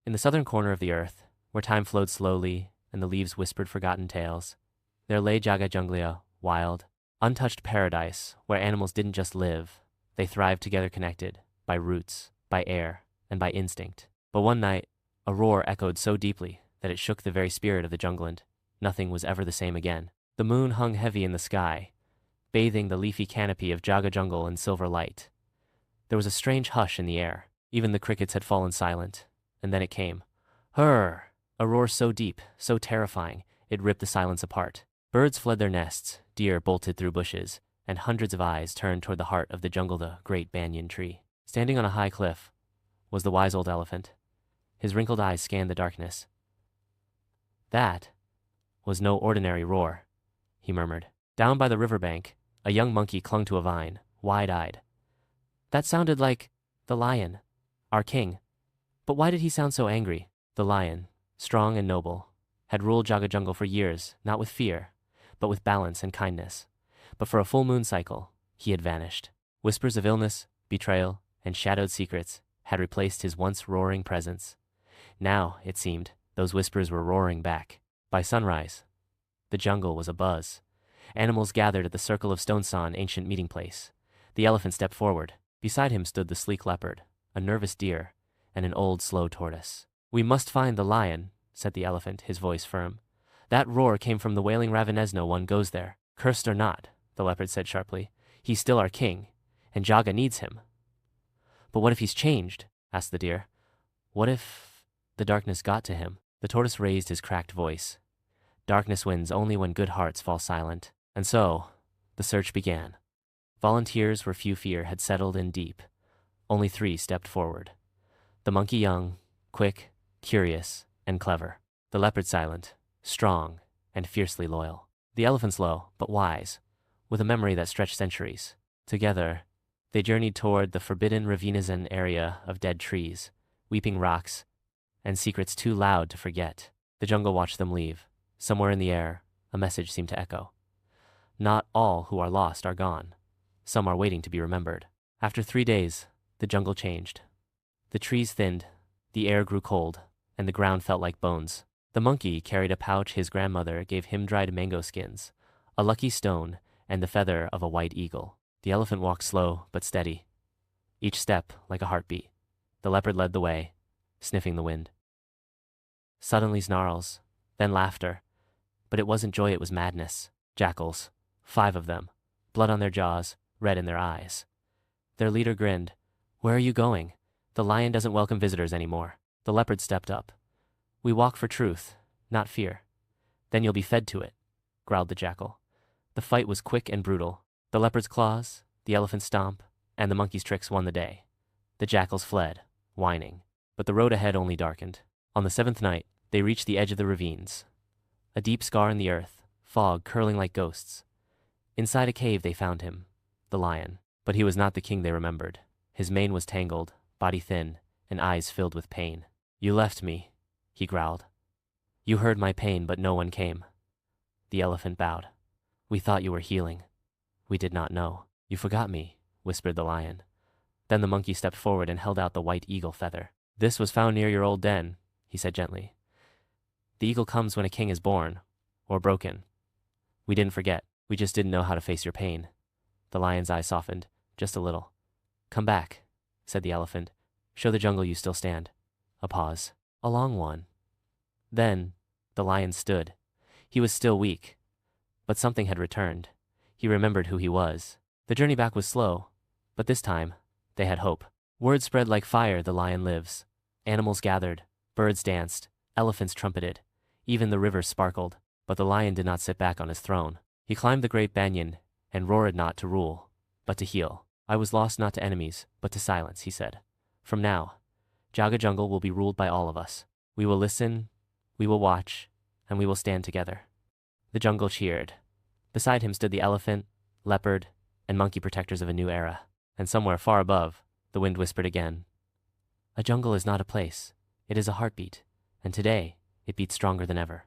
In the southern corner of the earth, where time flowed slowly and the leaves whispered forgotten tales, there lay Jaga Jungle, wild, untouched paradise where animals didn't just live, they thrived together connected, by roots, by air, and by instinct. But one night, a roar echoed so deeply that it shook the very spirit of the jungle and nothing was ever the same again. The moon hung heavy in the sky, bathing the leafy canopy of Jaga Jungle in silver light. There was a strange hush in the air. Even the crickets had fallen silent. And then it came. Hurr! A roar so deep, so terrifying, it ripped the silence apart. Birds fled their nests, deer bolted through bushes, and hundreds of eyes turned toward the heart of the jungle, the great banyan tree. Standing on a high cliff was the wise old elephant. His wrinkled eyes scanned the darkness. That was no ordinary roar, he murmured. Down by the riverbank, a young monkey clung to a vine, wide-eyed. That sounded like the lion, our king. But why did he sound so angry? The lion, strong and noble, had ruled Jaga Jungle for years, not with fear, but with balance and kindness. But for a full moon cycle, he had vanished. Whispers of illness, betrayal, and shadowed secrets had replaced his once roaring presence. Now, it seemed, those whispers were roaring back. By sunrise, the jungle was abuzz. Animals gathered at the circle of Stonesan ancient meeting place. The elephant stepped forward. Beside him stood the sleek leopard, a nervous deer, and an old slow tortoise. We must find the lion, said the elephant, his voice firm. That roar came from the wailing ravines. No one goes there. Cursed or not, the leopard said sharply. He's still our king, and Jaga needs him. But what if he's changed? Asked the deer. What if the darkness got to him? The tortoise raised his cracked voice. Darkness wins only when good hearts fall silent. And so, the search began. Volunteers where few fear had settled in deep. Only 3 stepped forward. The monkey young, quick, curious, and clever. The leopard silent, strong, and fiercely loyal. The elephant slow, but wise, with a memory that stretched centuries. Together, they journeyed toward the forbidden ravines area of dead trees, weeping rocks, and secrets too loud to forget. The jungle watched them leave. Somewhere in the air, a message seemed to echo. Not all who are lost are gone. Some are waiting to be remembered. After 3 days, the jungle changed. The trees thinned, the air grew cold, and the ground felt like bones. The monkey carried a pouch his grandmother gave him, dried mango skins, a lucky stone, and the feather of a white eagle. The elephant walked slow but steady, each step like a heartbeat. The leopard led the way, sniffing the wind. Suddenly snarls, then laughter. But it wasn't joy, it was madness. Jackals, 5 of them, blood on their jaws, red in their eyes. Their leader grinned. Where are you going? The lion doesn't welcome visitors anymore. The leopard stepped up. We walk for truth, not fear. Then you'll be fed to it, growled the jackal. The fight was quick and brutal. The leopard's claws, the elephant's stomp, and the monkey's tricks won the day. The jackals fled, whining. But the road ahead only darkened. On the 7th night, they reached the edge of the ravines. A deep scar in the earth, fog curling like ghosts. Inside a cave they found him, the lion. But he was not the king they remembered. His mane was tangled, body thin, and eyes filled with pain. You left me, he growled. You heard my pain, but no one came. The elephant bowed. We thought you were healing. We did not know. You forgot me, whispered the lion. Then the monkey stepped forward and held out the white eagle feather. This was found near your old den, he said gently. The eagle comes when a king is born, or broken. We didn't forget. We just didn't know how to face your pain. The lion's eyes softened, just a little. Come back, said the elephant. Show the jungle you still stand. A pause. A long one. Then, the lion stood. He was still weak, but something had returned. He remembered who he was. The journey back was slow, but this time, they had hope. Word spread like fire, the lion lives. Animals gathered, birds danced, elephants trumpeted. Even the river sparkled, but the lion did not sit back on his throne. He climbed the great banyan and roared not to rule, but to heal. I was lost not to enemies, but to silence, he said. From now, Jaga Jungle will be ruled by all of us. We will listen, we will watch, and we will stand together. The jungle cheered. Beside him stood the elephant, leopard, and monkey, protectors of a new era. And somewhere far above, the wind whispered again. A jungle is not a place, it is a heartbeat, and today it beats stronger than ever.